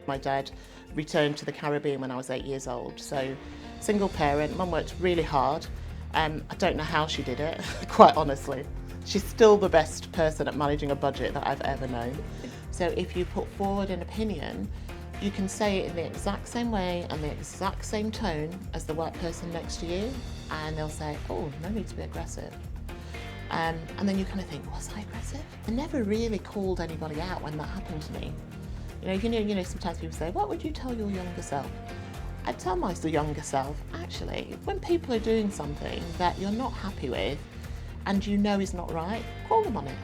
My dad returned to the Caribbean when I was 8 years old, so single parent. Mum worked really hard. I don't know how she did it, quite honestly. She's still the best person at managing a budget that I've ever known. So if you put forward an opinion, you can say it in the exact same way and the exact same tone as the white person next to you, and they'll say, oh, no need to be aggressive. And then you kind of think, was I aggressive? I never really called anybody out when that happened to me. You know, sometimes people say, what would you tell your younger self? I'd tell my younger self, actually, when people are doing something that you're not happy with and you know is not right, call them on it.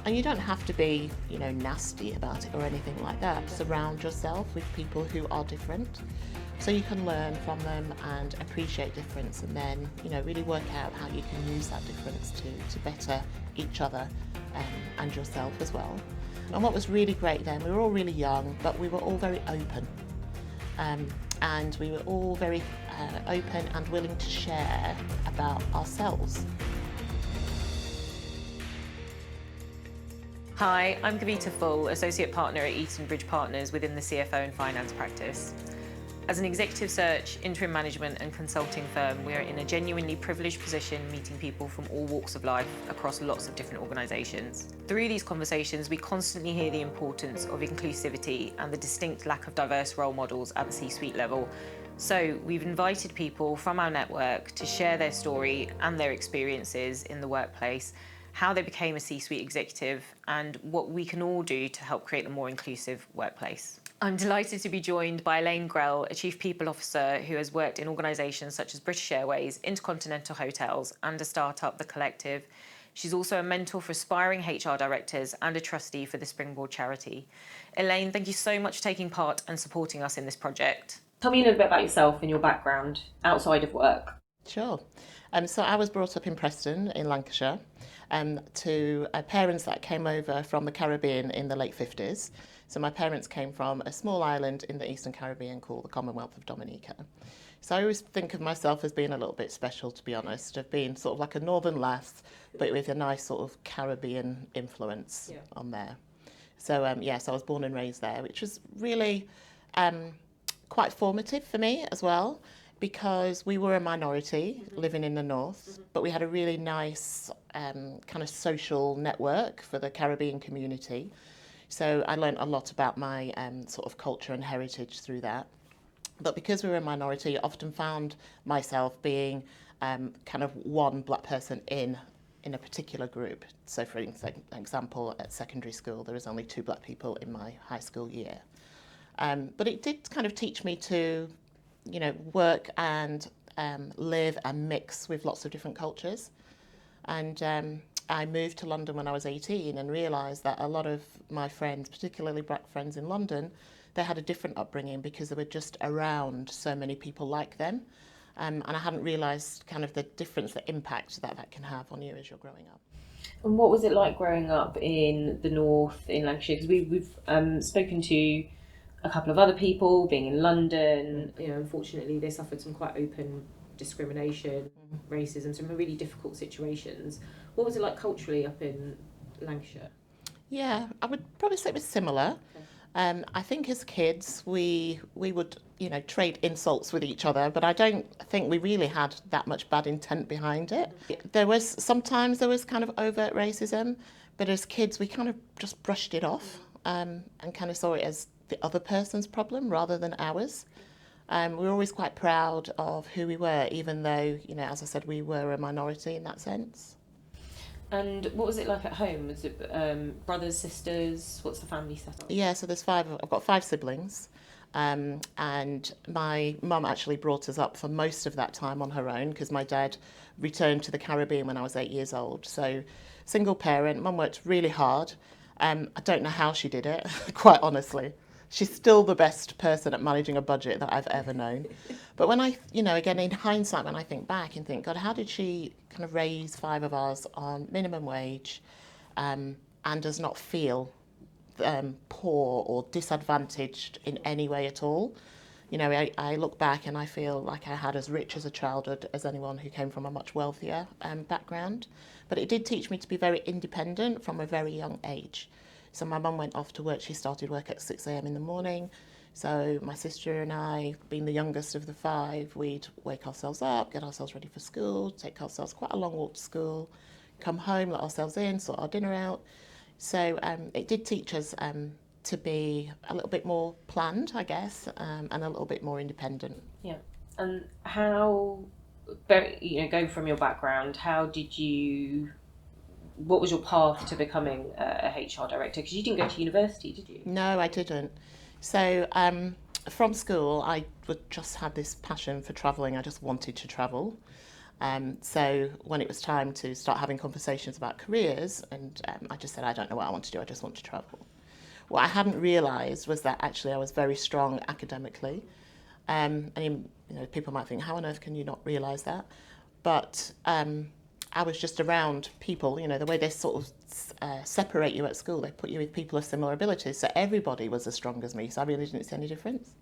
And you don't have to be, you know, nasty about it or anything like that. Surround yourself with people who are different, so you can learn from them and appreciate difference, and then, you know, really work out how you can use that difference to better each other and yourself as well. And what was really great then, we were all really young, but we were all very open. And we were all very open and willing to share about ourselves. Hi, I'm Gavita Phull, Associate Partner at Eastern Bridge Partners within the CFO and Finance practice. As an executive search, interim management and consulting firm, we are in a genuinely privileged position meeting people from all walks of life across lots of different organisations. Through these conversations, we constantly hear the importance of inclusivity and the distinct lack of diverse role models at the C-suite level. So we've invited people from our network to share their story and their experiences in the workplace, how they became a C-suite executive, and what we can all do to help create a more inclusive workplace. I'm delighted to be joined by Elaine Grell, a Chief People Officer who has worked in organisations such as British Airways, InterContinental Hotels and a startup, The Collective. She's also a mentor for aspiring HR directors and a trustee for the Springboard Charity. Elaine, thank you so much for taking part and supporting us in this project. Tell me a little bit about yourself and your background outside of work. Sure. So I was brought up in Preston in Lancashire to parents that came over from the Caribbean in the late 50s. So my parents came from a small island in the Eastern Caribbean called the Commonwealth of Dominica. So I always think of myself as being a little bit special, to be honest, of being sort of like a northern lass, but with a nice sort of Caribbean influence on there. So yes, I was born and raised there, which was really quite formative for me as well, because we were a minority living in the north, but we had a really nice kind of social network for the Caribbean community. So I learned a lot about my sort of culture and heritage through that. But because we were a minority, I often found myself being kind of one black person in a particular group. So for example, at secondary school, there was only 2 black people in my high school year. But it did kind of teach me to, you know, work and live and mix with lots of different cultures. And I moved to London when I was 18 and realised that a lot of my friends, particularly black friends in London, they had a different upbringing because they were just around so many people like them. And I hadn't realised kind of the difference, the impact that can have on you as you're growing up. And what was it like growing up in the north in Lancashire? Because we've spoken to a couple of other people being in London. You know, unfortunately, they suffered some quite open discrimination, racism, some really difficult situations. What was it like culturally up in Lancashire? Yeah, I would probably say it was similar. Okay. I think as kids we would, you know, trade insults with each other, but I don't think we really had that much bad intent behind it. Sometimes there was kind of overt racism, but as kids we kind of just brushed it off and kind of saw it as the other person's problem rather than ours. We were always quite proud of who we were, even though, you know, as I said, we were a minority in that sense. And what was it like at home? Was it brothers, sisters? What's the family setup? Yeah, so I've got 5 siblings, and my mum actually brought us up for most of that time on her own because my dad returned to the Caribbean when I was 8 years old. So single parent, mum worked really hard. I don't know how she did it, quite honestly. She's still the best person at managing a budget that I've ever known. But when I, you know, again, in hindsight, when I think back and think, God, how did she kind of raise 5 of us on minimum wage and does not feel poor or disadvantaged in any way at all? You know, I look back and I feel like I had as rich as a childhood as anyone who came from a much wealthier background. But it did teach me to be very independent from a very young age. So my mum went off to work. She started work at 6 a.m. in the morning. So my sister and I, being the youngest of the five, we'd wake ourselves up, get ourselves ready for school, take ourselves quite a long walk to school, come home, let ourselves in, sort our dinner out. So it did teach us to be a little bit more planned, I guess, and a little bit more independent. Yeah. And how, going from your background, what was your path to becoming a HR director? Because you didn't go to university, did you? No, I didn't. So from school, I just had this passion for travelling. I just wanted to travel. So when it was time to start having conversations about careers, and I just said, I don't know what I want to do, I just want to travel. What I hadn't realised was that actually I was very strong academically. And people might think, how on earth can you not realise that? But I was just around people, the way they sort of separate you at school, they put you with people of similar abilities. So everybody was as strong as me, so I really didn't see any difference.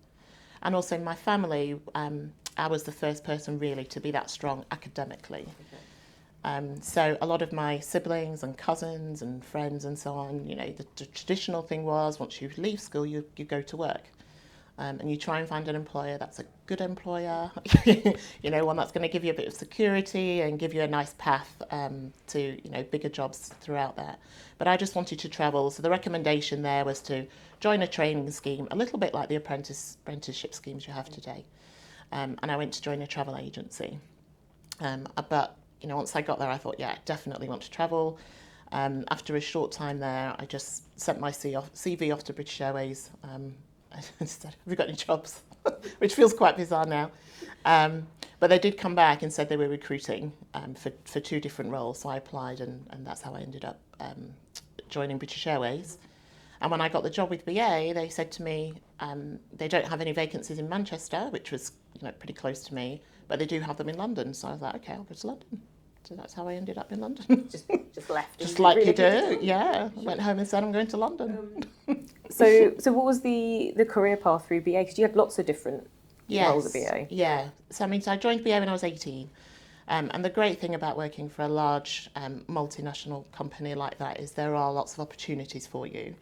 And also in my family, I was the first person really to be that strong academically. Okay. So a lot of my siblings and cousins and friends and so on, the traditional thing was once you leave school, you go to work. And you try and find an employer that's a good employer, one that's going to give you a bit of security and give you a nice path to, bigger jobs throughout that. But I just wanted to travel. So the recommendation there was to join a training scheme, a little bit like the apprenticeship schemes you have today. And I went to join a travel agency. But, once I got there, I thought, yeah, I definitely want to travel. After a short time there, I just sent my CV off to British Airways. Instead, have you got any jobs? Which feels quite bizarre now. But they did come back and said they were recruiting for two different roles. So I applied and that's how I ended up joining British Airways. And when I got the job with BA, they said to me, they don't have any vacancies in Manchester, which was pretty close to me, but they do have them in London. So I was like, okay, I'll go to London. So that's how I ended up in London. Just left. Just like you do, yeah. Went home and said, I'm going to London. So what was the career path through BA? Because you had lots of different roles at BA. Yeah. So I joined BA when I was 18. And the great thing about working for a large multinational company like that is there are lots of opportunities for you.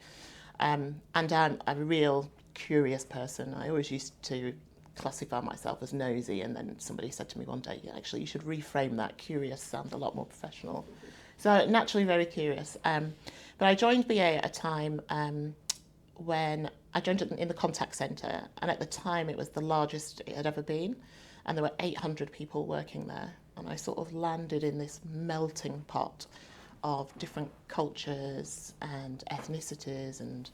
And I'm a real curious person. I always used to classify myself as nosy, and then somebody said to me one day, yeah, actually you should reframe that. Curious sounds a lot more professional. So naturally very curious. But I joined BA at a time when I joined in the contact centre, and at the time it was the largest it had ever been, and there were 800 people working there, and I sort of landed in this melting pot of different cultures and ethnicities and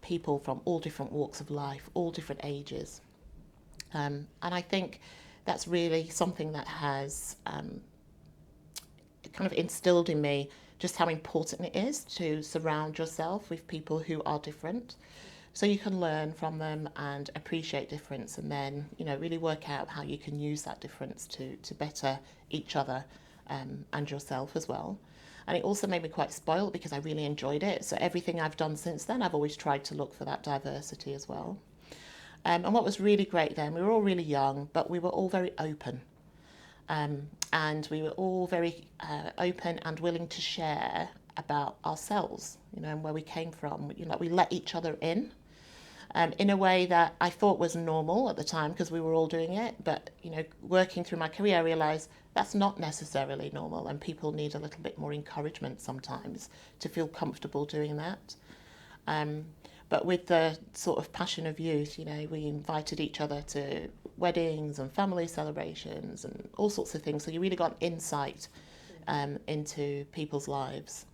people from all different walks of life, all different ages. And I think that's really something that has kind of instilled in me just how important it is to surround yourself with people who are different, so you can learn from them and appreciate difference, and then really work out how you can use that difference to better each other and yourself as well. And it also made me quite spoiled because I really enjoyed it. So everything I've done since then, I've always tried to look for that diversity as well. And what was really great then, we were all really young, but we were all very open. And we were all very open and willing to share about ourselves, and where we came from. We let each other in a way that I thought was normal at the time because we were all doing it. But, working through my career, I realised that's not necessarily normal, and people need a little bit more encouragement sometimes to feel comfortable doing that. But with the sort of passion of youth, we invited each other to weddings and family celebrations and all sorts of things. So you really got insight into people's lives.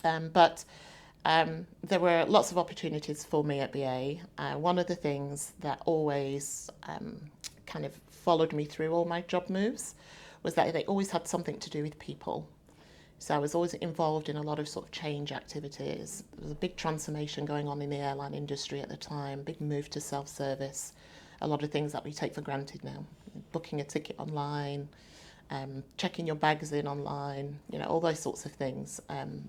But there were lots of opportunities for me at BA. One of the things that always kind of followed me through all my job moves was that they always had something to do with people. So I was always involved in a lot of sort of change activities. There was a big transformation going on in the airline industry at the time, big move to self-service, a lot of things that we take for granted now. Booking a ticket online, checking your bags in online, all those sorts of things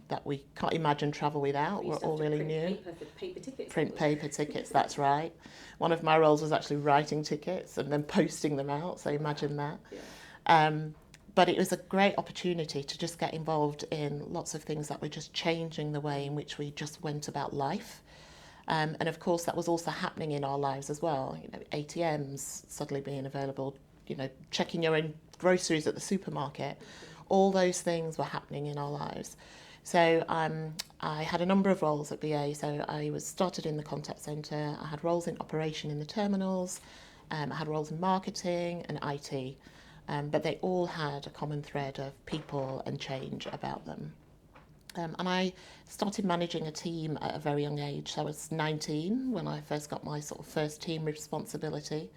that we can't imagine travel without. We're all really new. Print paper tickets, that's right. One of my roles was actually writing tickets and then posting them out, so imagine that. Yeah. But it was a great opportunity to just get involved in lots of things that were just changing the way in which we just went about life. And of course, that was also happening in our lives as well. You know, ATMs suddenly being available, you know, checking your own groceries at the supermarket. All those things were happening in our lives. So I had a number of roles at BA. So I started in the contact centre. I had roles in operation in the terminals. I had roles in marketing and IT. But they all had a common thread of people and change about them. And I started managing a team at a very young age. So I was 19 when I first got my sort of first team responsibility.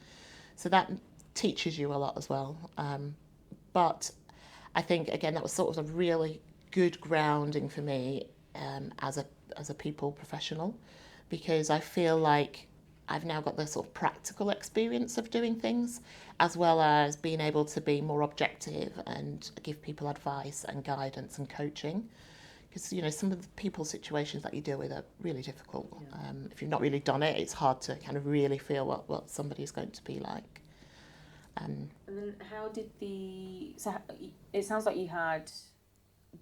So that teaches you a lot as well. But I think, again, that was sort of a really good grounding for me as a people professional, because I feel like I've now got the sort of practical experience of doing things, as well as being able to be more objective and give people advice and guidance and coaching. Because, you know, some of the people situations that you deal with are really difficult. Yeah. If you've not really done it, it's hard to kind of really feel what somebody's going to be like. And then how did so it sounds like you had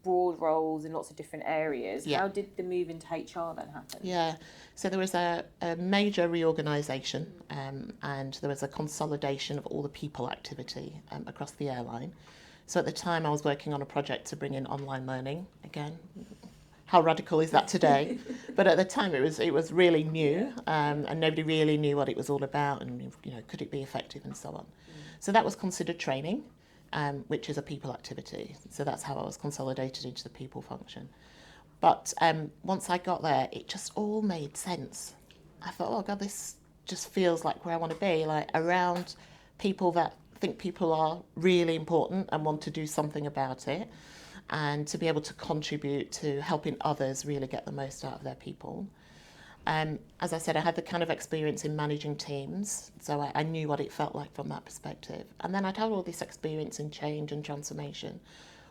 broad roles in lots of different areas. Yeah. How did the move into HR then happen? Yeah, so there was a major reorganisation and there was a consolidation of all the people activity across the airline. So at the time I was working on a project to bring in online learning. Again, how radical is that today? But at the time it was really new and nobody really knew what it was all about and, you know, could it be effective and so on. So that was considered training, which is a people activity. So that's how I was consolidated into the people function. But once I got there, it just all made sense. I thought, oh God, this just feels like where I want to be, like around people that think people are really important and want to do something about it, and to be able to contribute to helping others really get the most out of their people. As I said, I had the kind of experience in managing teams, so I knew what it felt like from that perspective. And then I'd had all this experience in change and transformation,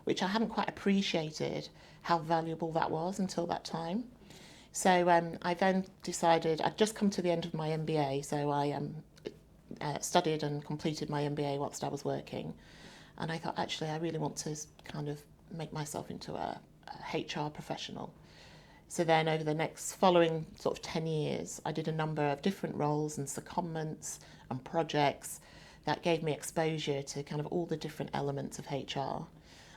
which I hadn't quite appreciated how valuable that was until that time. So I then decided, I'd just come to the end of my MBA, so I studied and completed my MBA whilst I was working. And I thought, actually, I really want to kind of make myself into a HR professional. So then over the next following sort of 10 years, I did a number of different roles and secondments and projects that gave me exposure to kind of all the different elements of HR.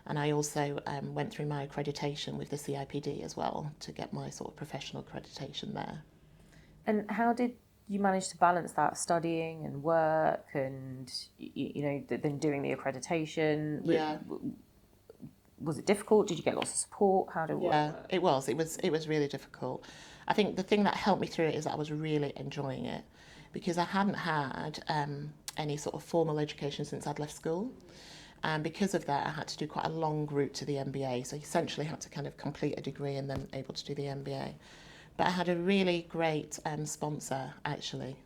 And I also went through my accreditation with the CIPD as well to get my sort of professional accreditation there. And how did you manage to balance that studying and work and, you know, then doing the accreditation? Yeah. Was it difficult? Did you get lots of support? How did it work? Yeah, it was. It was really difficult. I think the thing that helped me through it is that I was really enjoying it, because I hadn't had any sort of formal education since I'd left school. And because of that, I had to do quite a long route to the MBA. So I essentially had to kind of complete a degree and then able to do the MBA. But I had a really great sponsor, actually,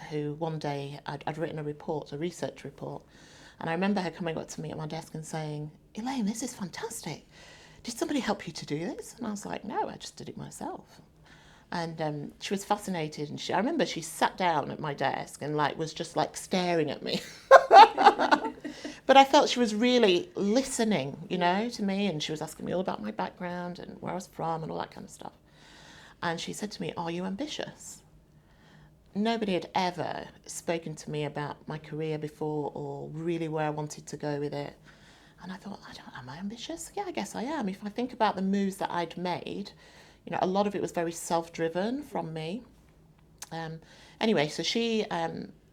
who one day I'd written a report, a research report. And I remember her coming up to me at my desk and saying, Elaine, this is fantastic. Did somebody help you to do this? And I was like, no, I just did it myself. And she was fascinated. And I remember she sat down at my desk and was just staring at me. But I felt she was really listening, to me. And she was asking me all about my background and where I was from and all that kind of stuff. And she said to me, are you ambitious? Nobody had ever spoken to me about my career before or really where I wanted to go with it. And I thought, am I ambitious? Yeah, I guess I am. If I think about the moves that I'd made, a lot of it was very self-driven from me. Anyway, so she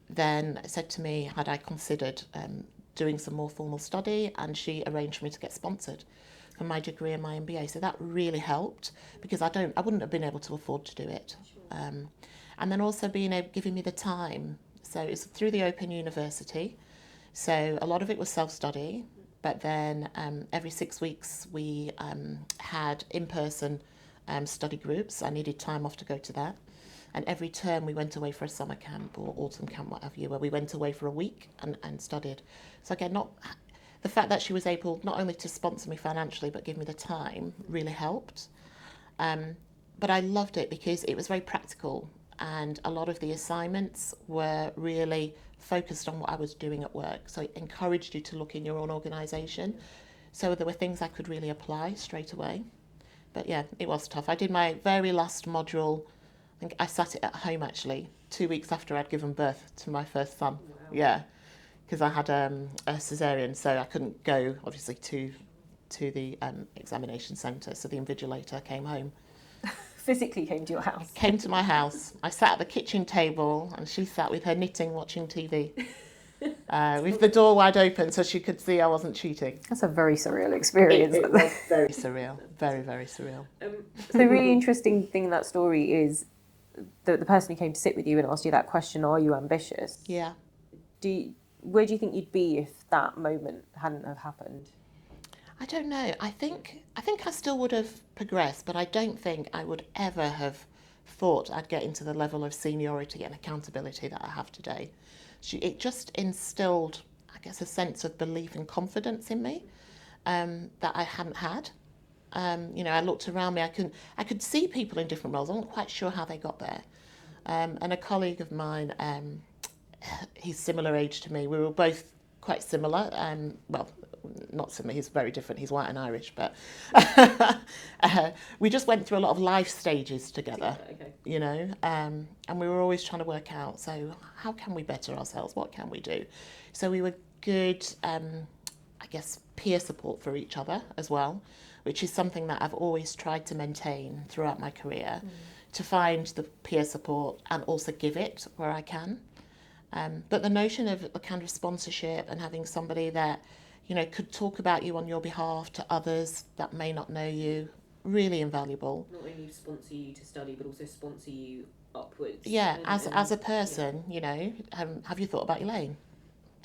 then said to me, had I considered doing some more formal study, and she arranged for me to get sponsored for my degree and my MBA. So that really helped, because I wouldn't have been able to afford to do it. And then also giving me the time. So it's through the Open University. So a lot of it was self-study, but then every 6 weeks we had in-person study groups. I needed time off to go to that. And every term we went away for a summer camp or autumn camp, whatever you, where we went away for a week and studied. So again, the fact that she was able not only to sponsor me financially, but give me the time really helped. But I loved it because it was very practical. And a lot of the assignments were really focused on what I was doing at work. So it encouraged you to look in your own organisation. So there were things I could really apply straight away. But yeah, it was tough. I did my very last module I think I sat it at home actually 2 weeks after I'd given birth to my first son. Wow. Yeah, because I had a cesarean, so I couldn't go obviously to the examination centre. So the invigilator came home. Physically came to your house? Came to my house. I sat at the kitchen table and she sat with her knitting watching TV. With the door wide open so she could see I wasn't cheating. That's a very surreal experience. It was very surreal. Very, very surreal. So the really interesting thing in that story is the person who came to sit with you and asked you that question, are you ambitious? Yeah. Where do you think you'd be if that moment hadn't have happened? I don't know. I think I still would have progressed, but I don't think I would ever have thought I'd get into the level of seniority and accountability that I have today. It just instilled, I guess, a sense of belief and confidence in me that I hadn't had. I looked around me. I could see people in different roles. I wasn't quite sure how they got there. And a colleague of mine, he's similar age to me. We were both quite similar. Well, not similar. He's very different. He's white and Irish, but we just went through a lot of life stages together. Okay. And we were always trying to work out. So how can we better ourselves? What can we do? So we were good, I guess, peer support for each other as well, which is something that I've always tried to maintain throughout my career, to find the peer support and also give it where I can. But the notion of a kind of sponsorship and having somebody that, could talk about you on your behalf to others that may not know you, really invaluable. Not only sponsor you to study, but also sponsor you upwards. Yeah, as a person, have you thought about Elaine?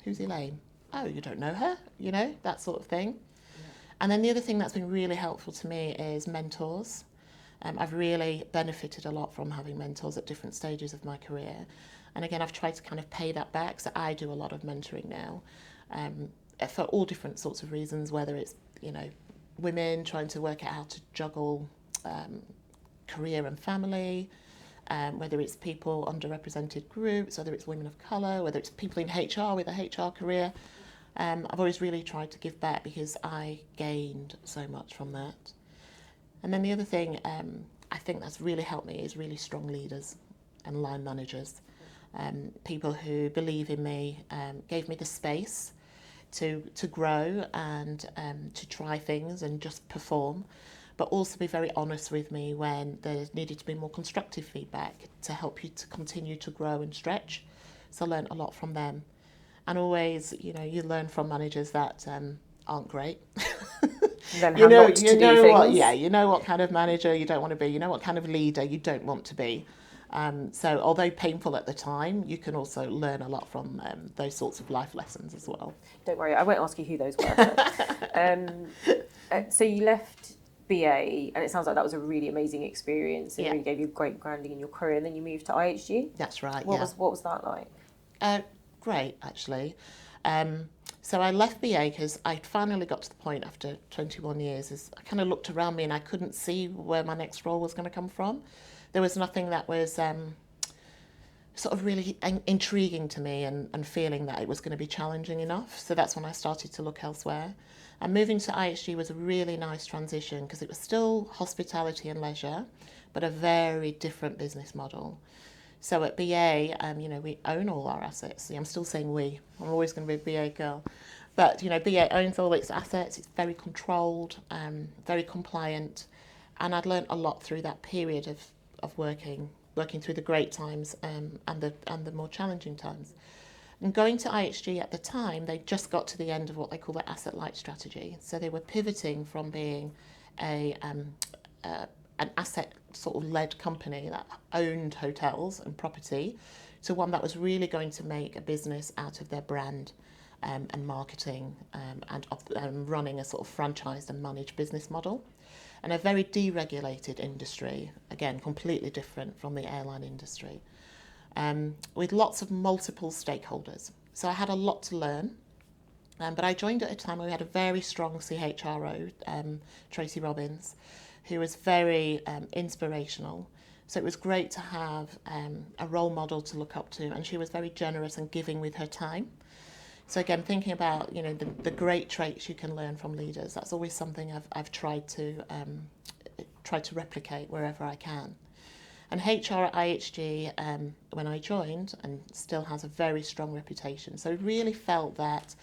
Who's Elaine? Oh, you don't know her? That sort of thing. Yeah. And then the other thing that's been really helpful to me is mentors. I've really benefited a lot from having mentors at different stages of my career. And again, I've tried to kind of pay that back. So I do a lot of mentoring now for all different sorts of reasons, whether it's, women trying to work out how to juggle career and family, whether it's people underrepresented groups, whether it's women of colour, whether it's people in HR with a HR career. I've always really tried to give back because I gained so much from that. And then the other thing I think that's really helped me is really strong leaders and line managers. People who believe in me, gave me the space to grow and to try things and just perform, but also be very honest with me when there needed to be more constructive feedback to help you to continue to grow and stretch. So I learned a lot from them. And always, you learn from managers that aren't great. Then you know what kind of manager you don't want to be. You know what kind of leader you don't want to be. So although painful at the time, you can also learn a lot from those sorts of life lessons as well. Don't worry, I won't ask you who those were. So you left BA, and it sounds like that was a really amazing experience. It really gave you great grounding in your career, and then you moved to IHG. That's right. What was that like? Great, actually. So I left BA because I finally got to the point after 21 years. As I kind of looked around me and I couldn't see where my next role was going to come from. There was nothing that was sort of really intriguing to me and feeling that it was going to be challenging enough. So that's when I started to look elsewhere. And moving to IHG was a really nice transition because it was still hospitality and leisure, but a very different business model. So at BA, we own all our assets. I'm still saying we. I'm always going to be a BA girl. But, BA owns all its assets. It's very controlled, very compliant. And I'd learned a lot through that period of working through the great times and the more challenging times. And going to IHG at the time, they just got to the end of what they call their asset light strategy. So they were pivoting from being an asset sort of led company that owned hotels and property to one that was really going to make a business out of their brand and marketing and running a sort of franchised and managed business model. And a very deregulated industry, again, completely different from the airline industry, with lots of multiple stakeholders. So I had a lot to learn, but I joined at a time where we had a very strong CHRO, Tracy Robbins, who was very inspirational. So it was great to have a role model to look up to, and she was very generous and giving with her time. So again, thinking about the great traits you can learn from leaders, that's always something I've tried to replicate wherever I can. And HR at IHG, when I joined, and still has a very strong reputation. So I really felt that,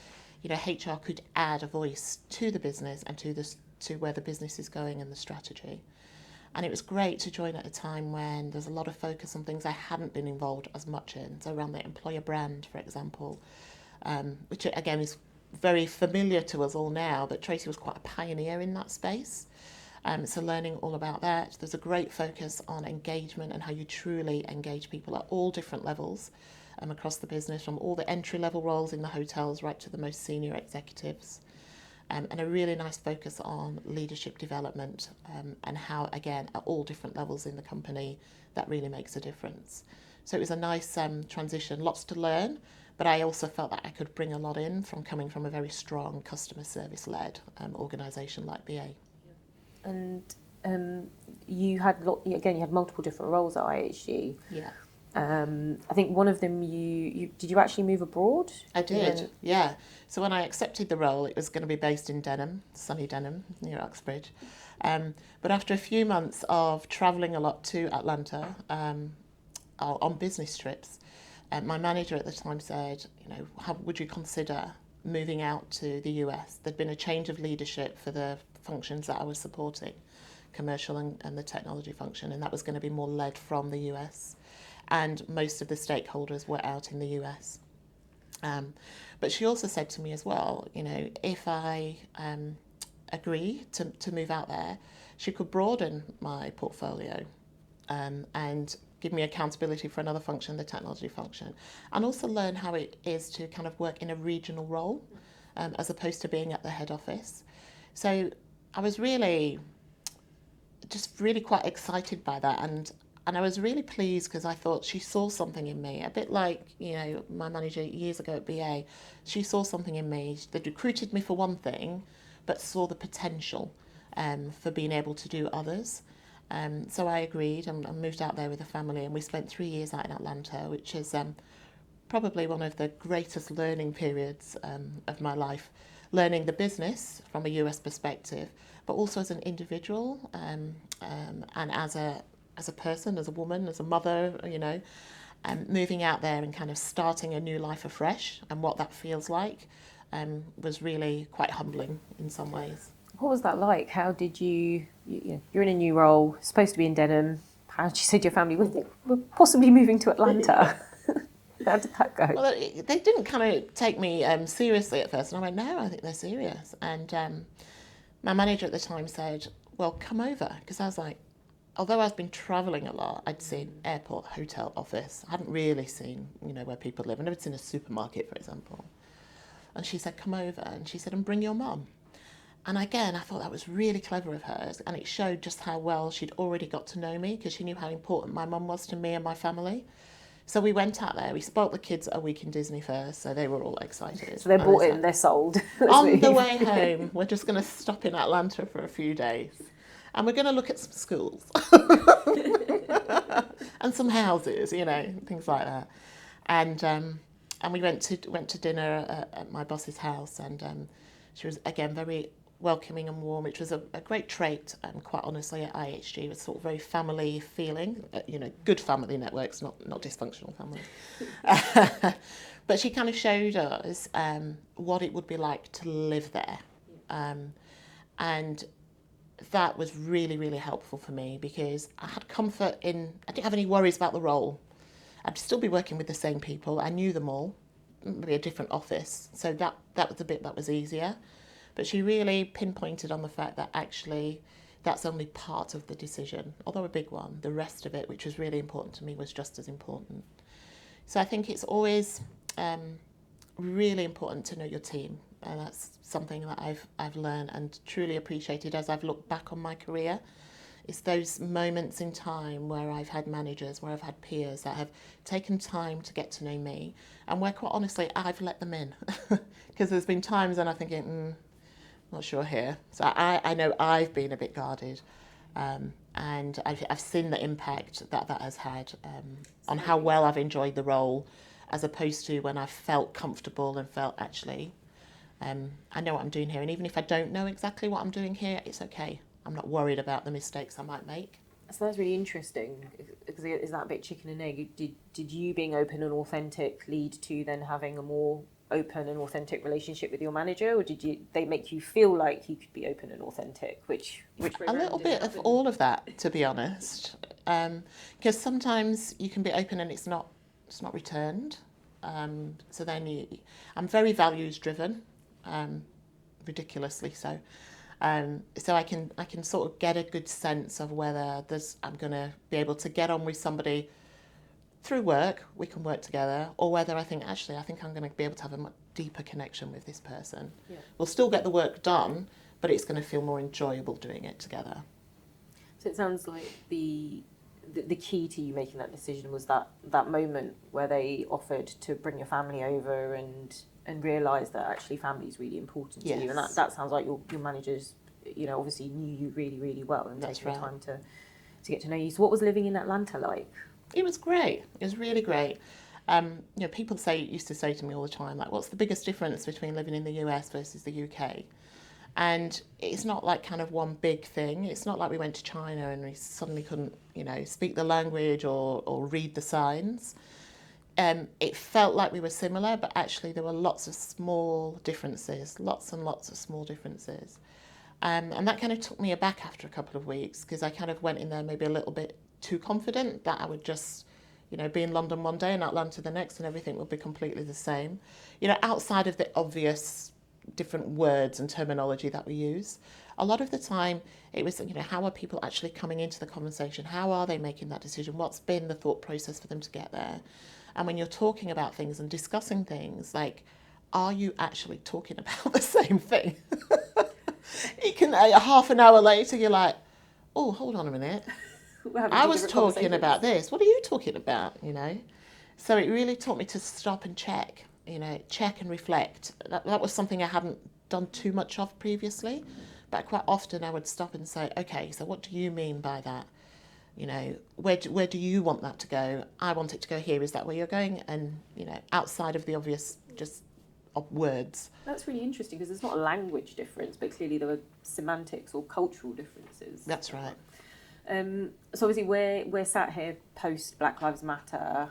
HR could add a voice to the business and to where the business is going and the strategy. And it was great to join at a time when there's a lot of focus on things I hadn't been involved as much in. So around the employer brand, for example, which again is very familiar to us all now, but Tracy was quite a pioneer in that space. So learning all about that. There's a great focus on engagement and how you truly engage people at all different levels across the business, from all the entry-level roles in the hotels right to the most senior executives. And a really nice focus on leadership development and how, again, at all different levels in the company, that really makes a difference. So it was a nice transition, lots to learn, but I also felt that I could bring a lot in from coming from a very strong customer service-led organisation like BA. And you had you had multiple different roles at IHG. Yeah. I think one of them did you actually move abroad? I did, yeah. So when I accepted the role, it was going to be based in Denham, sunny Denham, near Uxbridge. But after a few months of travelling a lot to Atlanta on business trips, my manager at the time said, how would you consider moving out to the US? There'd been a change of leadership for the functions that I was supporting, commercial and the technology function, and that was going to be more led from the US. And most of the stakeholders were out in the US. But she also said to me as well, if I agree to move out there, she could broaden my portfolio and give me accountability for another function, the technology function, and also learn how it is to kind of work in a regional role as opposed to being at the head office. So I was really quite excited by that, and I was really pleased because I thought she saw something in me, a bit like, my manager years ago at BA. She saw something in me. They recruited me for one thing, but saw the potential for being able to do others. So I agreed and moved out there with the family, and we spent 3 years out in Atlanta, which is probably one of the greatest learning periods of my life, learning the business from a US perspective, but also as an individual and as a person, as a woman, as a mother, and moving out there and kind of starting a new life afresh, and what that feels like was really quite humbling in some ways. What was that like? How did you're in a new role, supposed to be in Denham. How did you say to your family, we're possibly moving to Atlanta? How did that go? Well, they didn't kind of take me seriously at first, and I went, no, I think they're serious. And my manager at the time said, well, come over, because I was like, although I've been travelling a lot, I'd seen airport, hotel, office. I hadn't really seen, where people live. I'd never seen a supermarket, for example. And she said, come over. And she said, and bring your mum. And again, I thought that was really clever of her. And it showed just how well she'd already got to know me, because she knew how important my mum was to me and my family. So we went out there. We spoilt the kids a week in Disney first, so they were all excited. So they're bought in, they're sold. On the way home, we're just going to stop in Atlanta for a few days. And we're going to look at some schools and some houses, things like that. And we went to dinner at my boss's house, and she was again very welcoming and warm, which was a great trait. Quite honestly, at IHG, it was sort of very family feeling, good family networks, not dysfunctional families. But she kind of showed us what it would be like to live there, and that was really, really helpful for me, because I had comfort in, I didn't have any worries about the role. I'd still be working with the same people. I knew them all, maybe a different office. So that was the bit that was easier. But she really pinpointed on the fact that actually that's only part of the decision, although a big one. The rest of it, which was really important to me, was just as important. So I think it's always really important to know your team. And that's something that I've learned and truly appreciated as I've looked back on my career. It's those moments in time where I've had managers, where I've had peers that have taken time to get to know me, and where, quite honestly, I've let them in. Because there's been times when I'm thinking, not sure here. So I know I've been a bit guarded, and I've seen the impact that has had on how well I've enjoyed the role, as opposed to when I felt comfortable and felt actually, I know what I'm doing here. And even if I don't know exactly what I'm doing here, it's okay. I'm not worried about the mistakes I might make. So that's really interesting, because is that a bit chicken and egg? Did you being open and authentic lead to then having a more open and authentic relationship with your manager, or they make you feel like you could be open and authentic? Which a little bit of all of that, to be honest, because sometimes you can be open and it's not returned. So then I'm very values driven, ridiculously so. So I can sort of get a good sense of whether I'm going to be able to get on with somebody through work, we can work together, or whether I think I'm going to be able to have a much deeper connection with this person. Yeah. We'll still get the work done, but it's going to feel more enjoyable doing it together. So it sounds like the key to you making that decision was that moment where they offered to bring your family over and realise that actually family is really important to you. And that sounds like your managers, obviously knew you really, really well and taking the time to get to know you. So what was living in Atlanta like? It was great. It was really great. People used to say to me all the time, like, what's the biggest difference between living in the US versus the UK? And it's not like kind of one big thing. It's not like we went to China and we suddenly couldn't, speak the language or read the signs. It felt like we were similar, but actually there were lots of small differences, lots and lots of small differences. And that kind of took me aback after a couple of weeks, because I kind of went in there maybe a little bit too confident that I would just, be in London one day and Atlanta the next and everything would be completely the same. Outside of the obvious different words and terminology that we use, a lot of the time it was, how are people actually coming into the conversation? How are they making that decision? What's been the thought process for them to get there? And when you're talking about things and discussing things, like, are you actually talking about the same thing? You can, half an hour later, you're like, oh, hold on a minute. I was talking about this. What are you talking about, So it really taught me to stop and check and reflect. That was something I hadn't done too much of previously, but quite often I would stop and say, okay, so what do you mean by that? Where do you want that to go? I want it to go here. Is that where you're going? And, outside of the obvious just of words. That's really interesting, because there's not a language difference, but clearly there were semantics or cultural differences. That's right. So obviously we're sat here post Black Lives Matter,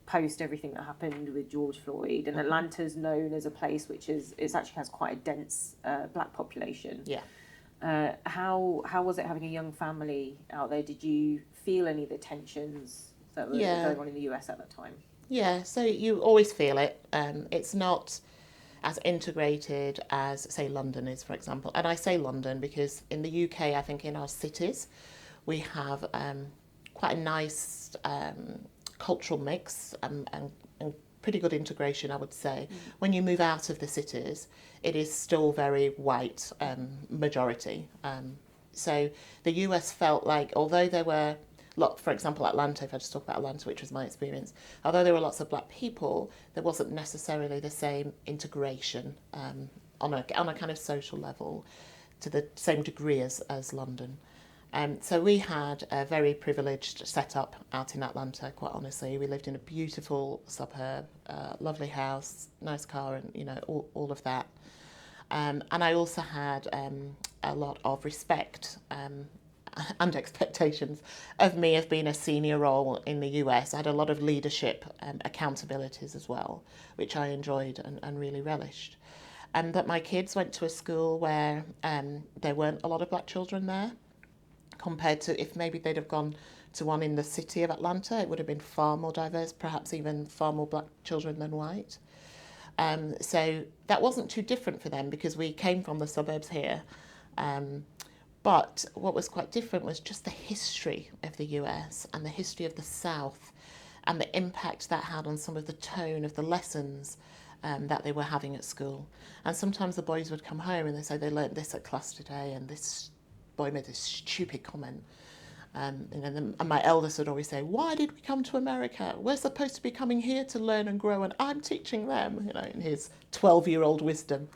post everything that happened with George Floyd, and Atlanta's known as a place which it actually has quite a dense black population. Yeah. How was it having a young family out there? Did you feel any of the tensions that were going on in the US at that time? Yeah, so you always feel it. It's not as integrated as, say, London is, for example. And I say London because in the UK, I think in our cities, we have quite a nice cultural mix and pretty good integration, I would say. When you move out of the cities, it is still very white majority. So the US felt like, although there were for example, Atlanta, if I just talk about Atlanta, which was my experience, although there were lots of black people, there wasn't necessarily the same integration on a kind of social level to the same degree as London. So we had a very privileged setup out in Atlanta, quite honestly. We lived in a beautiful suburb, lovely house, nice car, and all of that. And I also had a lot of respect and expectations of me of being a senior role in the US. I had a lot of leadership accountabilities as well, which I enjoyed and really relished. But my kids went to a school where there weren't a lot of black children there, compared to if maybe they'd have gone to one in the city of Atlanta. It would have been far more diverse, perhaps even far more black children than white. So that wasn't too different for them because we came from the suburbs here. But what was quite different was just the history of the US and the history of the South and the impact that had on some of the tone of the lessons that they were having at school. And sometimes the boys would come home and they say they learnt this at class today and this boy made this stupid comment. And my eldest would always say, why did we come to America? We're supposed to be coming here to learn and grow, and I'm teaching them, in his 12-year-old wisdom.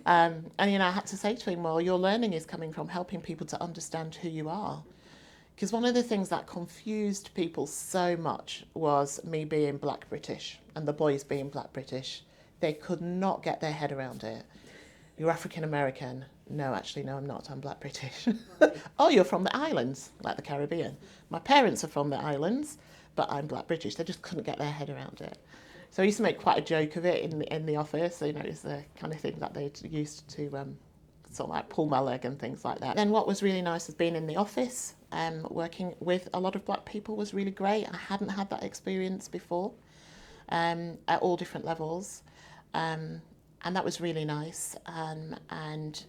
And, I had to say to him, well, your learning is coming from helping people to understand who you are. Because one of the things that confused people so much was me being black British and the boys being black British. They could not get their head around it. You're African American. no, actually, no, I'm not. I'm Black British. Oh, you're from the islands, like the Caribbean. My parents are from the islands, but I'm Black British. They just couldn't get their head around it. So I used to make quite a joke of it in the office. You know, it's the kind of thing that they used to sort of like pull my leg and things like that. Then what was really nice was being in the office, working with a lot of black people was really great. I hadn't had that experience before, at all different levels. And that was really nice. And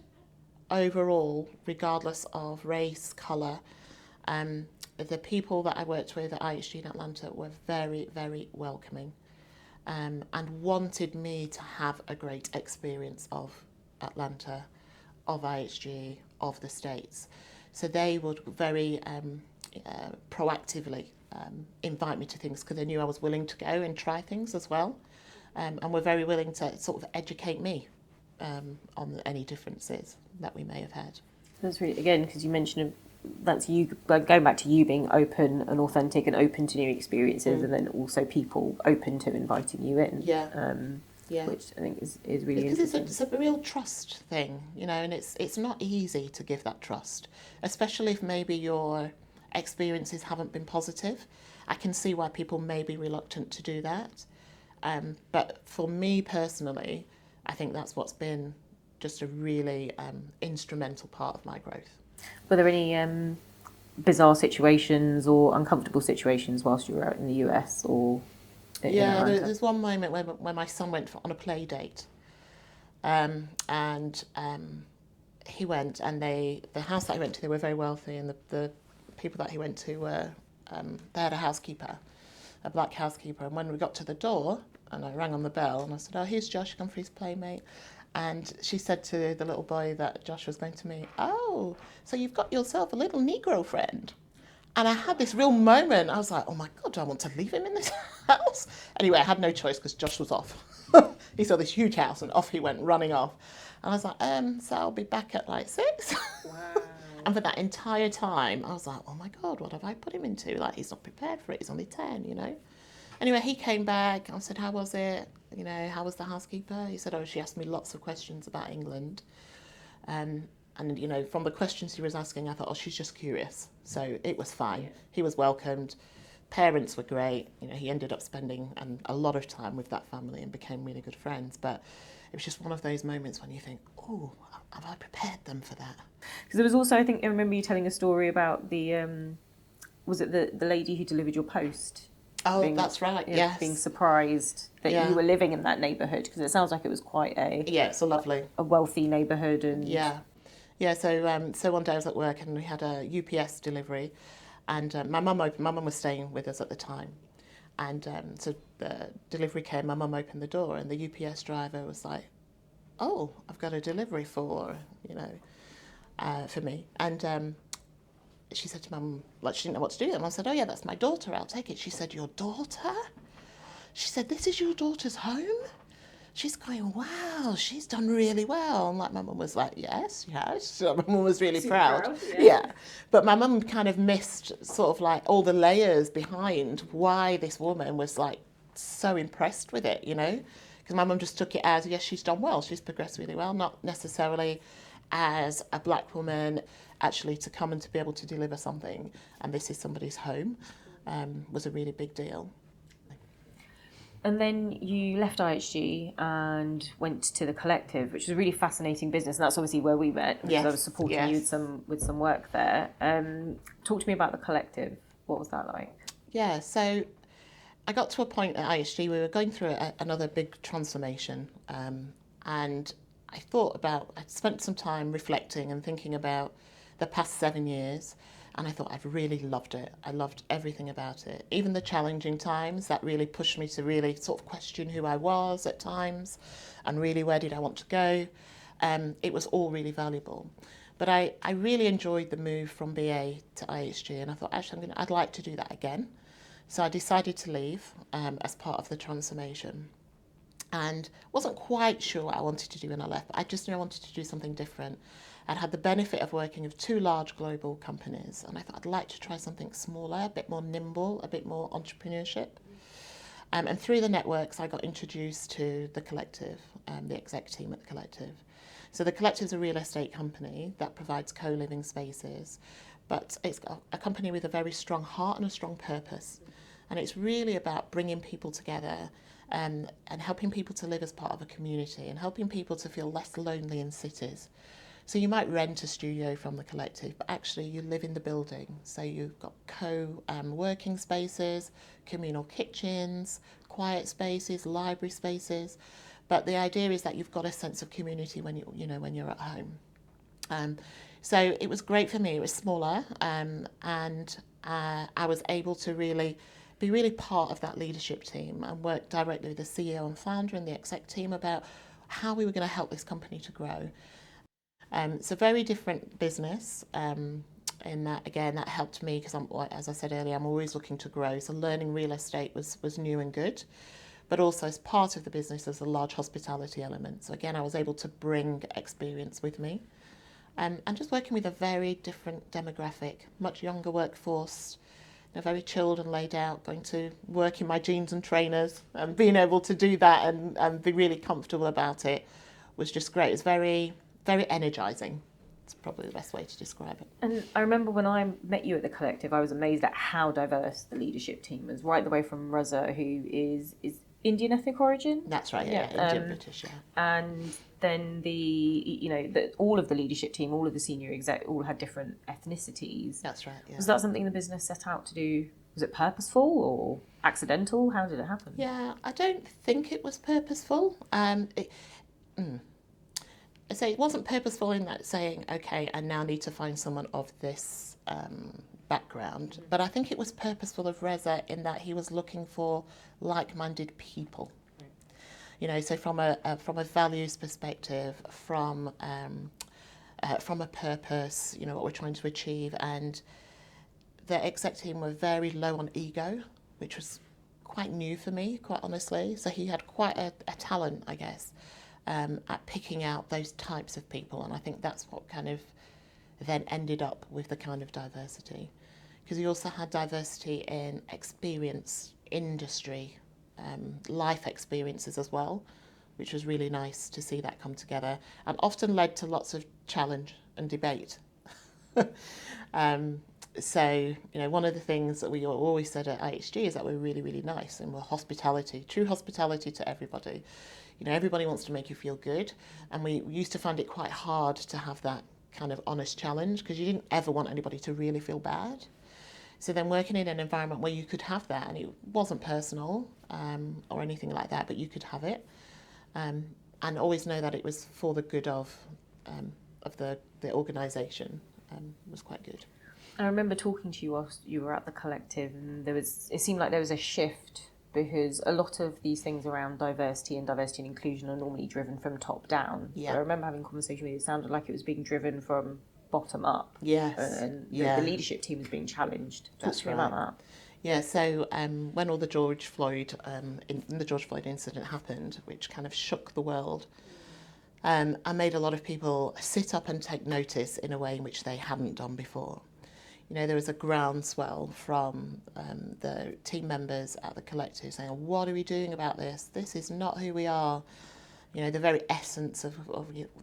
overall, regardless of race, colour, the people that I worked with at IHG in Atlanta were very, very welcoming, and wanted me to have a great experience of Atlanta, of IHG, of the States. So they would very proactively invite me to things because they knew I was willing to go and try things as well, and were very willing to sort of educate me on any differences that we may have had. That's really, again, because you mentioned that's you going back to you being open and authentic and open to new experiences, and then also people open to inviting you in. Yeah, which I think is really interesting. It's a real trust thing, you know, and it's not easy to give that trust, especially if maybe your experiences haven't been positive. I can see why people may be reluctant to do that, but for me personally, I think that's what's been just a really instrumental part of my growth. Were there any bizarre situations or uncomfortable situations whilst you were out in the US or in Atlanta? There's one moment when my son went on a play date, and he went, and the house that he went to, they were very wealthy, and the people that he went to were, they had a housekeeper, a black housekeeper, and when we got to the door, and I rang on the bell, and I said, "Oh, here's Josh, come for his playmate." And she said to the little boy that Josh was going to meet, "Oh, so you've got yourself a little Negro friend." And I had this real moment. I was like, oh my God, do I want to leave him in this house? Anyway, I had no choice because Josh was off. He saw this huge house and off he went running off. And I was like, so I'll be back at like 6. Wow. And for that entire time, I was like, oh my God, what have I put him into? Like, he's not prepared for it. He's only 10, you know? Anyway, he came back. I said, how was it? You know, how was the housekeeper? He said, oh, she asked me lots of questions about England. And, you know, from the questions he was asking, I thought, oh, she's just curious. So it was fine. Yeah. He was welcomed. Parents were great. You know, he ended up spending a lot of time with that family and became really good friends. But it was just one of those moments when you think, oh, have I prepared them for that? Because there was also, I think, I remember you telling a story about the, was it the lady who delivered your post? Oh, that's right, yes. Being surprised that you were living in that neighbourhood, because it sounds like it was quite it's a lovely... a wealthy neighbourhood. And Yeah, so one day I was at work and we had a UPS delivery, and my mum was staying with us at the time, and so the delivery came, my mum opened the door and the UPS driver was like, oh, I've got a delivery for, you know, for me, and she said to Mum, like, she didn't know what to do. And Mum said, oh yeah, that's my daughter, I'll take it. She said, your daughter? She said, this is your daughter's home? She's going, wow, she's done really well. And like, my mum was like, yes. So my mum was really proud. Yeah. But my mum kind of missed sort of like all the layers behind why this woman was like so impressed with it, you know? Because my mum just took it as, yes, she's done well. She's progressed really well, not necessarily as a black woman actually to come and to be able to deliver something, and this is somebody's home, was a really big deal. And then you left IHG and went to the Collective, which is a really fascinating business, and that's obviously where we met, because I was supporting you with some work there. Talk to me about the Collective. What was that like? Yeah, so I got to a point at IHG, we were going through another big transformation, and I spent some time reflecting and thinking about the past 7 years, and I thought I've really loved it. I loved everything about it. Even the challenging times that really pushed me to really sort of question who I was at times and really where did I want to go. It was all really valuable. But I really enjoyed the move from BA to IHG, and I thought, actually, I'd like to do that again. So I decided to leave as part of the transformation. And wasn't quite sure what I wanted to do when I left, but I just knew I wanted to do something different. I'd had the benefit of working with 2 large global companies, and I thought I'd like to try something smaller, a bit more nimble, a bit more entrepreneurship. And through the networks, I got introduced to the Collective, the exec team at the Collective. So the Collective is a real estate company that provides co-living spaces, but it's a company with a very strong heart and a strong purpose. And it's really about bringing people together and helping people to live as part of a community and helping people to feel less lonely in cities. So you might rent a studio from the Collective, but actually you live in the building. So you've got working spaces, communal kitchens, quiet spaces, library spaces. But the idea is that you've got a sense of community when when you're at home. So it was great for me. It was smaller, and I was able to be really part of that leadership team and work directly with the CEO and founder and the exec team about how we were going to help this company to grow. It's a very different business in that, again, that helped me because, as I said earlier, I'm always looking to grow. So learning real estate was new and good. But also as part of the business, there's a large hospitality element. So again, I was able to bring experience with me. And just working with a very different demographic, much younger workforce, very chilled and laid out, going to work in my jeans and trainers, and being able to do that and be really comfortable about it was just great. It's very, very energising. It's probably the best way to describe it. And I remember when I met you at the Collective, I was amazed at how diverse the leadership team was, right the way from Raza, who is Indian ethnic origin. That's right, yeah. Indian British, yeah. And then all of the leadership team, all of the senior exec, all had different ethnicities. That's right, yeah. Was that something the business set out to do? Was it purposeful or accidental? How did it happen? Yeah, I don't think it was purposeful. So it wasn't purposeful in that saying, okay, I now need to find someone of this background. But I think it was purposeful of Reza in that he was looking for like-minded people. So from a values perspective, from a purpose, what we're trying to achieve, and the exec team were very low on ego, which was quite new for me, quite honestly. So he had quite a talent, I guess, at picking out those types of people, and I think that's what kind of then ended up with the kind of diversity, because he also had diversity in experience, industry, life experiences as well, which was really nice to see that come together, and often led to lots of challenge and debate. So, one of the things that we always said at IHG is that we're really, really nice and we're true hospitality to everybody. Everybody wants to make you feel good, and we used to find it quite hard to have that kind of honest challenge because you didn't ever want anybody to really feel bad. So then working in an environment where you could have that, and it wasn't personal or anything like that, but you could have it, and always know that it was for the good of the organisation, was quite good. I remember talking to you whilst you were at the Collective, and it seemed like there was a shift, because a lot of these things around diversity and inclusion are normally driven from top down. Yeah. So I remember having a conversation with you, it sounded like it was being driven from bottom up. Yes. And the leadership team was being challenged. Talk to me about that. Yeah, so when all the George Floyd incident happened, which kind of shook the world, I made a lot of people sit up and take notice in a way in which they hadn't done before. There was a groundswell from the team members at the Collective saying, what are we doing about this? This is not who we are. The very essence of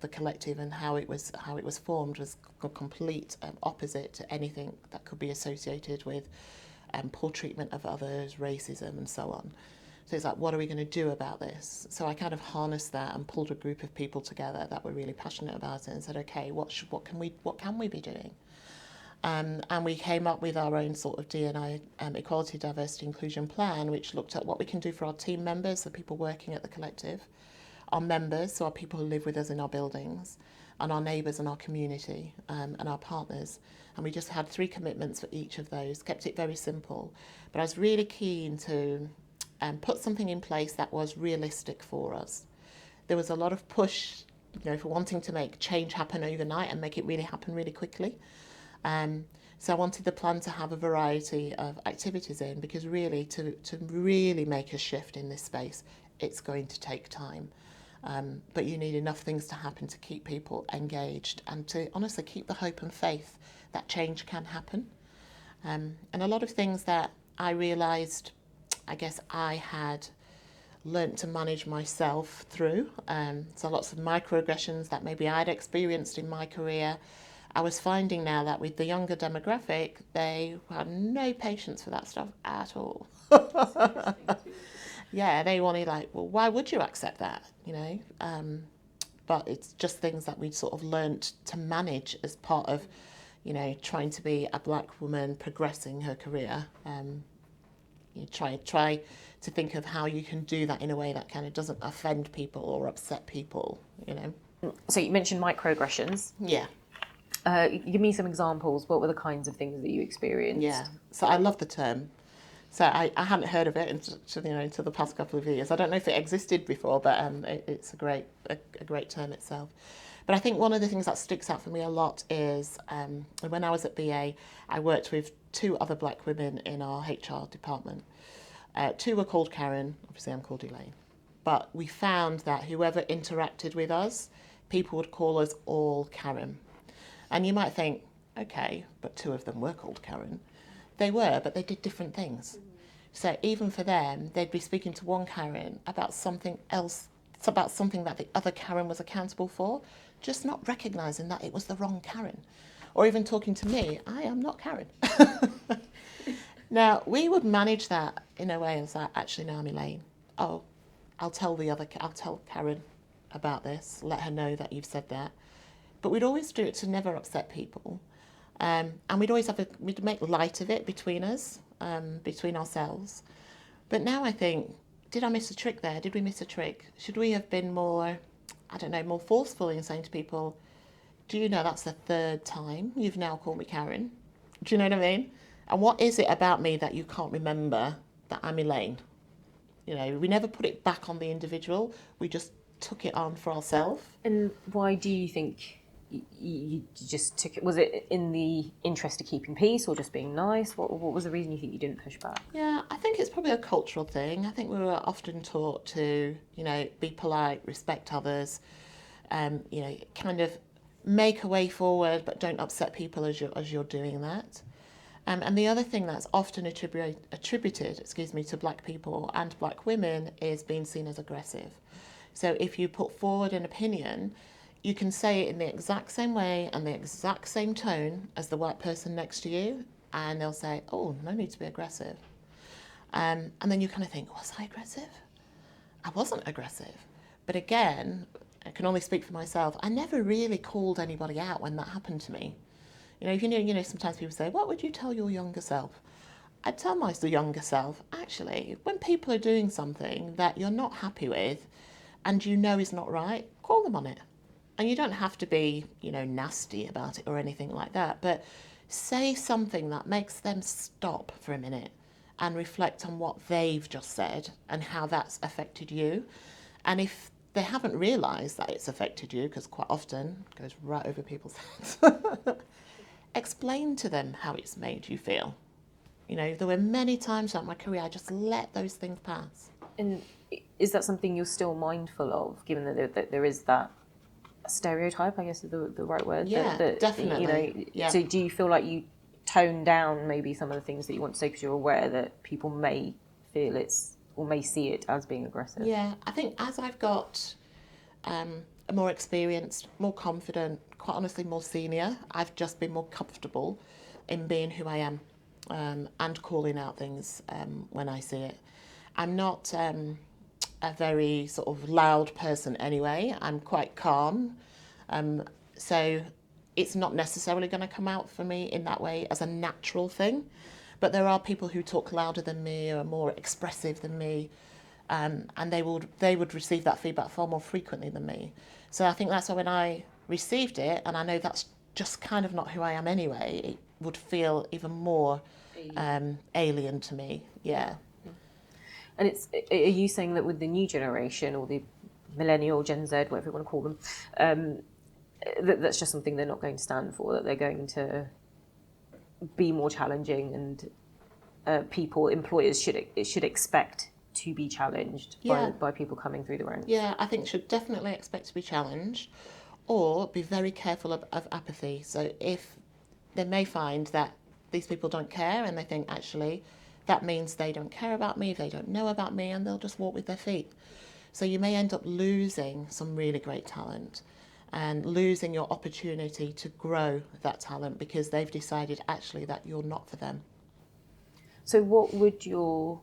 the Collective and how it was formed was a complete opposite to anything that could be associated with poor treatment of others, racism and so on. So it's like, what are we going to do about this? So I kind of harnessed that and pulled a group of people together that were really passionate about it and said, okay, what can we be doing? And we came up with our own sort of D&I equality, diversity, inclusion plan, which looked at what we can do for our team members, the people working at the Collective, our members, so our people who live with us in our buildings, and our neighbours and our community, and our partners. And we just had 3 commitments for each of those, kept it very simple. But I was really keen to put something in place that was realistic for us. There was a lot of push, for wanting to make change happen overnight and make it really happen really quickly. So I wanted the plan to have a variety of activities in, because really to really make a shift in this space, it's going to take time. But you need enough things to happen to keep people engaged and to honestly keep the hope and faith that change can happen. And a lot of things that I realised, I guess I had learnt to manage myself through. So lots of microaggressions that maybe I'd experienced in my career. I was finding now that with the younger demographic, they had no patience for that stuff at all. Yeah, they wanted like, well, why would you accept that, you know? But it's just things that we'd sort of learnt to manage as part of, you know, trying to be a black woman progressing her career. You try to think of how you can do that in a way that kind of doesn't offend people or upset people, you know. So you mentioned microaggressions. Yeah. Give me some examples. What were the kinds of things that you experienced? Yeah. So I love the term. So I hadn't heard of it until the past couple of years. I don't know if it existed before, but it's a great term itself. But I think one of the things that sticks out for me a lot is when I was at BA, I worked with 2 other black women in our HR department. 2 were called Karen, obviously I'm called Elaine. But we found that whoever interacted with us, people would call us all Karen. And you might think, okay, but 2 of them were called Karen. They were, but they did different things. So even for them, they'd be speaking to one Karen about something else, about something that the other Karen was accountable for, just not recognising that it was the wrong Karen. Or even talking to me, I am not Karen. Now, we would manage that in a way as that, actually, no, I'm Elaine. Oh, I'll tell Karen about this, let her know that you've said that. But we'd always do it to never upset people. And we'd always we'd make light of it between us, between ourselves. But now I think, did I miss a trick there? Did we miss a trick? Should we have been more, I don't know, more forceful in saying to people, do you know that's the 3rd time you've now called me Karen? Do you know what I mean? And what is it about me that you can't remember that I'm Elaine? You know, we never put it back on the individual. We just took it on for ourselves. And why do you think you just took it? Was it in the interest of keeping peace or just being nice? What was the reason you think you didn't push back? Yeah, I think it's probably a cultural thing. I think we were often taught to, you know, be polite, respect others, you know, kind of make a way forward, but don't upset people as you're doing that. And the other thing that's often attributed to black people and black women is being seen as aggressive. So if you put forward an opinion, you can say it in the exact same way and the exact same tone as the white person next to you, and they'll say, oh, no need to be aggressive. And then you kind of think, was I aggressive? I wasn't aggressive. But again, I can only speak for myself. I never really called anybody out when that happened to me. You know, if you know, sometimes people say, what would you tell your younger self? I'd tell my younger self, actually, when people are doing something that you're not happy with and you know is not right, call them on it. And you don't have to be, you know, nasty about it or anything like that, but say something that makes them stop for a minute and reflect on what they've just said and how that's affected you. And if they haven't realised that it's affected you, because quite often it goes right over people's heads, explain to them how it's made you feel. You know, there were many times throughout my career I just let those things pass. And is that something you're still mindful of, given that there is that stereotype, I guess is the right word? Yeah, that, definitely. You know, yeah. So do you feel like you tone down maybe some of the things that you want to say because you're aware that people may feel it's, or may see it as being aggressive? Yeah, I think as I've got more experienced, more confident, quite honestly more senior, I've just been more comfortable in being who I am and calling out things when I see it. I'm not a very sort of loud person anyway. I'm quite calm. So it's not necessarily going to come out for me in that way as a natural thing. But there are people who talk louder than me or are more expressive than me, and they would receive that feedback far more frequently than me. So I think that's why when I received it, and I know that's just kind of not who I am anyway, it would feel even more alien to me. Yeah. And are you saying that with the new generation, or the millennial, Gen Z, whatever you want to call them, that's just something they're not going to stand for, that they're going to be more challenging, and employers should expect to be challenged by people coming through the ranks? Yeah, I think should definitely expect to be challenged, or be very careful of apathy. So if they may find that these people don't care and they think, actually, that means they don't care about me, they don't know about me, and they'll just walk with their feet. So you may end up losing some really great talent and losing your opportunity to grow that talent because they've decided actually that you're not for them. So what would your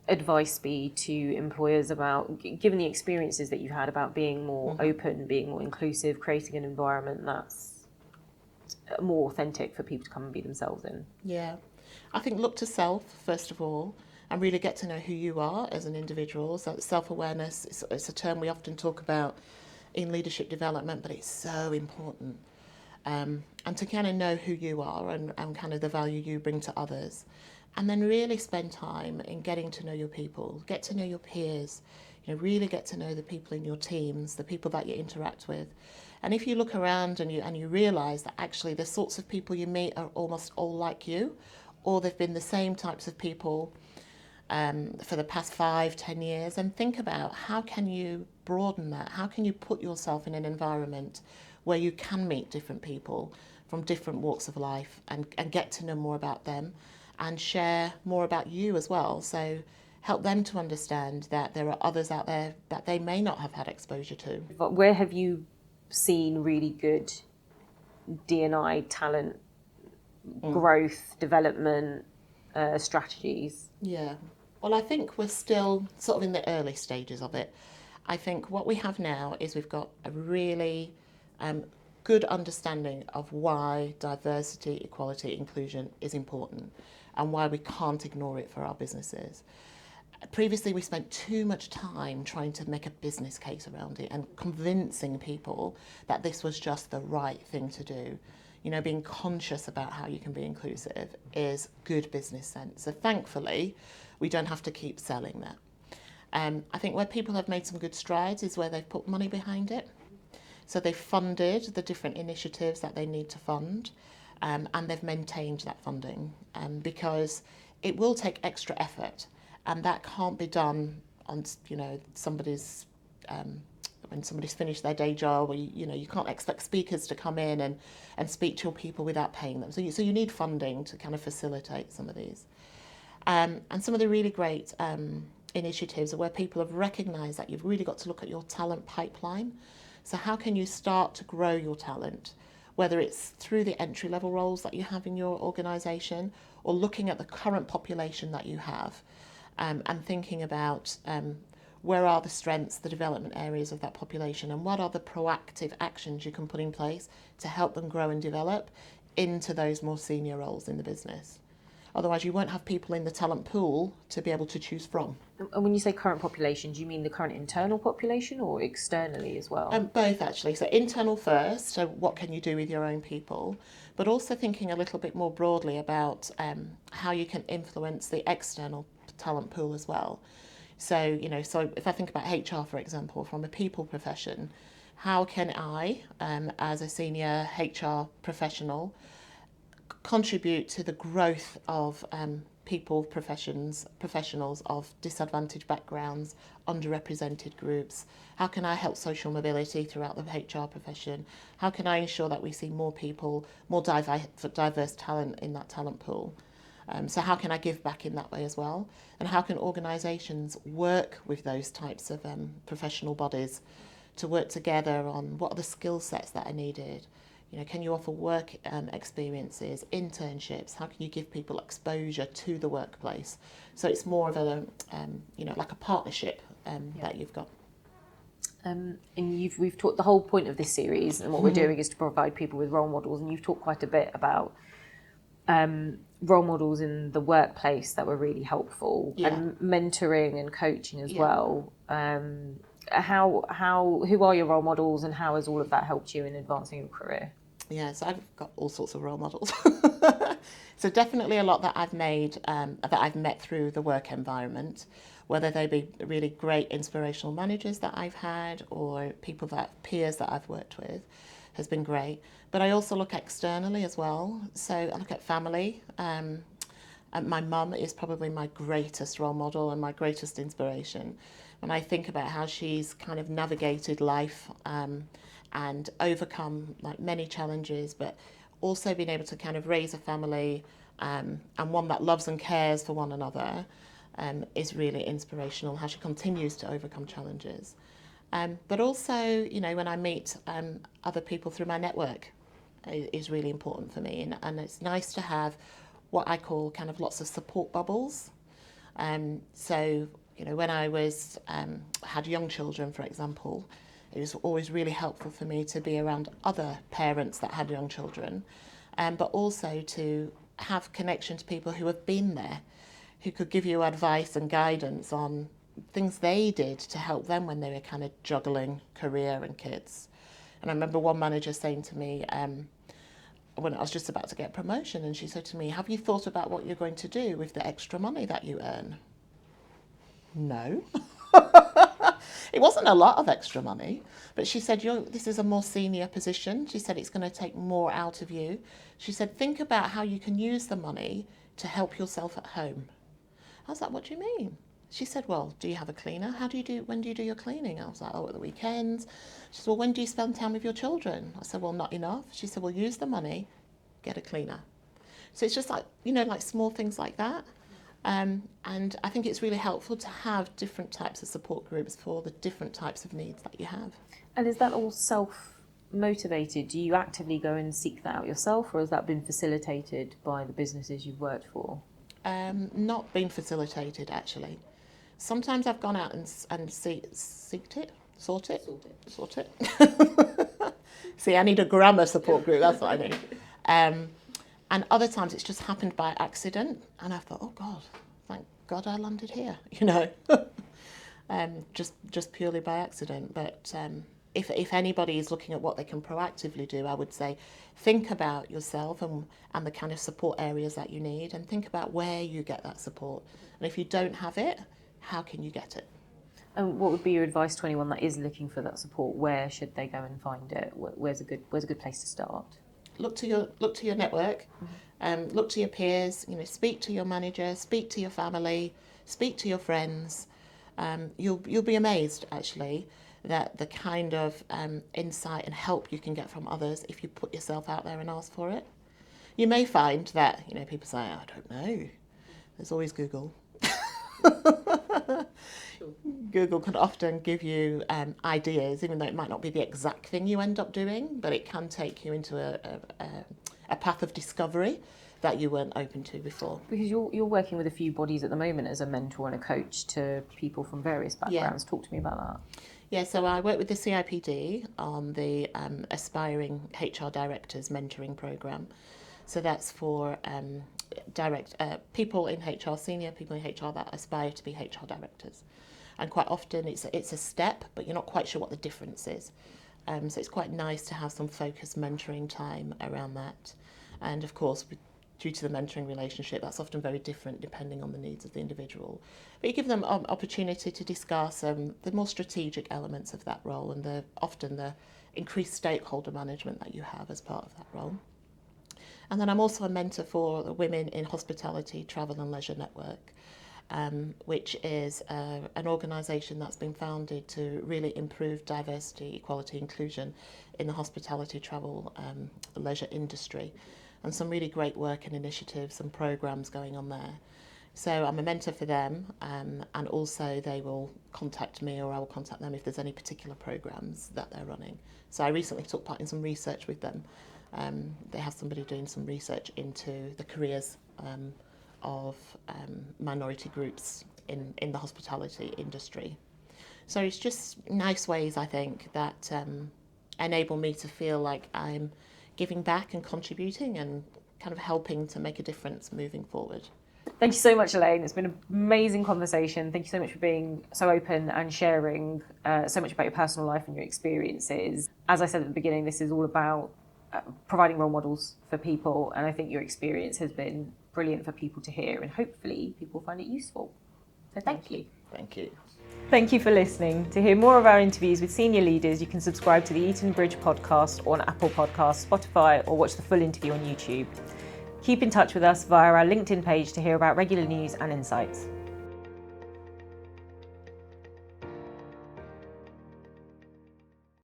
advice be to employers about, given the experiences that you've had, about being more open, being more inclusive, creating an environment that's more authentic for people to come and be themselves in? Yeah, I think look to self first of all and really get to know who you are as an individual. So self-awareness, it's a term we often talk about in leadership development, but it's so important. And to kind of know who you are and kind of the value you bring to others. And then really spend time in getting to know your people, get to know your peers, really get to know the people in your teams, the people that you interact with. And if you look around and you realise that actually the sorts of people you meet are almost all like you, or they've been the same types of people for the past 5-10 years, and think about how can you broaden that? How can you put yourself in an environment where you can meet different people from different walks of life and get to know more about them and share more about you as well. So help them to understand that there are others out there that they may not have had exposure to. But where have you seen really good D&I talent growth, development strategies? Yeah. Well, I think we're still sort of in the early stages of it. I think what we have now is we've got a really good understanding of why diversity, equality, inclusion is important and why we can't ignore it for our businesses. Previously, we spent too much time trying to make a business case around it and convincing people that this was just the right thing to do. Being conscious about how you can be inclusive is good business sense. So thankfully, we don't have to keep selling that. I think where people have made some good strides is where they've put money behind it. So they've funded the different initiatives that they need to fund, and they've maintained that funding because it will take extra effort, and that can't be done on somebody's when somebody's finished their day job, or you can't expect speakers to come in and speak to your people without paying them. So you need funding to kind of facilitate some of these, and some of the really great initiatives are where people have recognised that you've really got to look at your talent pipeline. So how can you start to grow your talent, whether it's through the entry-level roles that you have in your organisation or looking at the current population that you have and thinking about where are the strengths, the development areas of that population, and what are the proactive actions you can put in place to help them grow and develop into those more senior roles in the business. Otherwise, you won't have people in the talent pool to be able to choose from. And when you say current population, do you mean the current internal population or externally as well? Both, actually. So internal first, so what can you do with your own people, but also thinking a little bit more broadly about how you can influence the external talent pool as well. So, so if I think about HR, for example, from a people profession, how can I, as a senior HR professional, contribute to the growth of professionals of disadvantaged backgrounds, underrepresented groups? How can I help social mobility throughout the HR profession? How can I ensure that we see more people, more diverse talent in that talent pool? So how can I give back in that way as well? And how can organisations work with those types of professional bodies to work together on what are the skill sets that are needed? Can you offer work experiences, internships? How can you give people exposure to the workplace? So it's more of a, like a partnership that you've got. And we've talked, the whole point of this series and what we're doing is to provide people with role models, and you've talked quite a bit about role models in the workplace that were really helpful, and mentoring and coaching as well. Who are your role models, and how has all of that helped you in advancing your career? Yeah, so I've got all sorts of role models. So definitely a lot that I've made, that I've met through the work environment, whether they be really great inspirational managers that I've had or peers that I've worked with, has been great. But I also look externally as well. So I look at family. And my mum is probably my greatest role model and my greatest inspiration. When I think about how she's kind of navigated life and overcome like many challenges, but also been able to kind of raise a family and one that loves and cares for one another, is really inspirational, how she continues to overcome challenges. But also, when I meet other people through my network is really important for me. And it's nice to have what I call kind of lots of support bubbles. So, when I had young children, for example, it was always really helpful for me to be around other parents that had young children, but also to have connection to people who have been there, who could give you advice and guidance on things they did to help them when they were kind of juggling career and kids. And I remember one manager saying to me, when I was just about to get promotion, and she said to me, "Have you thought about what you're going to do with the extra money that you earn?" No. It wasn't a lot of extra money, but she said, this is a more senior position. She said, it's going to take more out of you. She said, think about how you can use the money to help yourself at home. I was like, what do you mean? She said, well, do you have a cleaner? When do you do your cleaning? I was like, at the weekends. She said, well, when do you spend time with your children? I said, well, not enough. She said, well, use the money, get a cleaner. So it's just like, like small things like that. And I think it's really helpful to have different types of support groups for the different types of needs that you have. And is that all self-motivated? Do you actively go and seek that out yourself, or has that been facilitated by the businesses you've worked for? Not been facilitated, actually. Sometimes I've gone out and sought it. See, I need a grammar support group, that's what I need. And other times it's just happened by accident, and I thought, oh God, thank God I landed here, just purely by accident. But if anybody is looking at what they can proactively do, I would say think about yourself and the kind of support areas that you need, and think about where you get that support. And if you don't have it, how can you get it? And what would be your advice to anyone that is looking for that support? Where should they go and find it? Where's a good place to start? Look to your network, look to your peers. Speak to your manager, speak to your family, speak to your friends. You'll be amazed actually that the kind of insight and help you can get from others if you put yourself out there and ask for it. You may find that people say, I don't know. There's always Google. Google can often give you ideas, even though it might not be the exact thing you end up doing, but it can take you into a path of discovery that you weren't open to before. Because you're working with a few bodies at the moment as a mentor and a coach to people from various backgrounds. Yeah. Talk to me about that. Yeah, so I work with the CIPD on the Aspiring HR Directors Mentoring Programme. So that's for people in HR, senior people in HR that aspire to be HR directors. And quite often it's a step, but you're not quite sure what the difference is. So it's quite nice to have some focused mentoring time around that. And of course, due to the mentoring relationship, that's often very different depending on the needs of the individual. But you give them an opportunity to discuss the more strategic elements of that role and often the increased stakeholder management that you have as part of that role. And then I'm also a mentor for the Women in Hospitality, Travel and Leisure Network, which is an organisation that's been founded to really improve diversity, equality, inclusion in the hospitality, travel, leisure industry. And some really great work and initiatives and programmes going on there. So I'm a mentor for them, and also they will contact me or I will contact them if there's any particular programmes that they're running. So I recently took part in some research with them. They have somebody doing some research into the careers of minority groups in the hospitality industry. So it's just nice ways, I think, that enable me to feel like I'm giving back and contributing and kind of helping to make a difference moving forward. Thank you so much, Elaine. It's been an amazing conversation. Thank you so much for being so open and sharing so much about your personal life and your experiences. As I said at the beginning, this is all about providing role models for people, and I think your experience has been brilliant for people to hear, and hopefully people find it useful. So thank you. Thank you. Thank you for listening. To hear more of our interviews with senior leaders, you can subscribe to the Eton Bridge podcast on Apple Podcasts, Spotify, or watch the full interview on YouTube. Keep in touch with us via our LinkedIn page to hear about regular news and insights.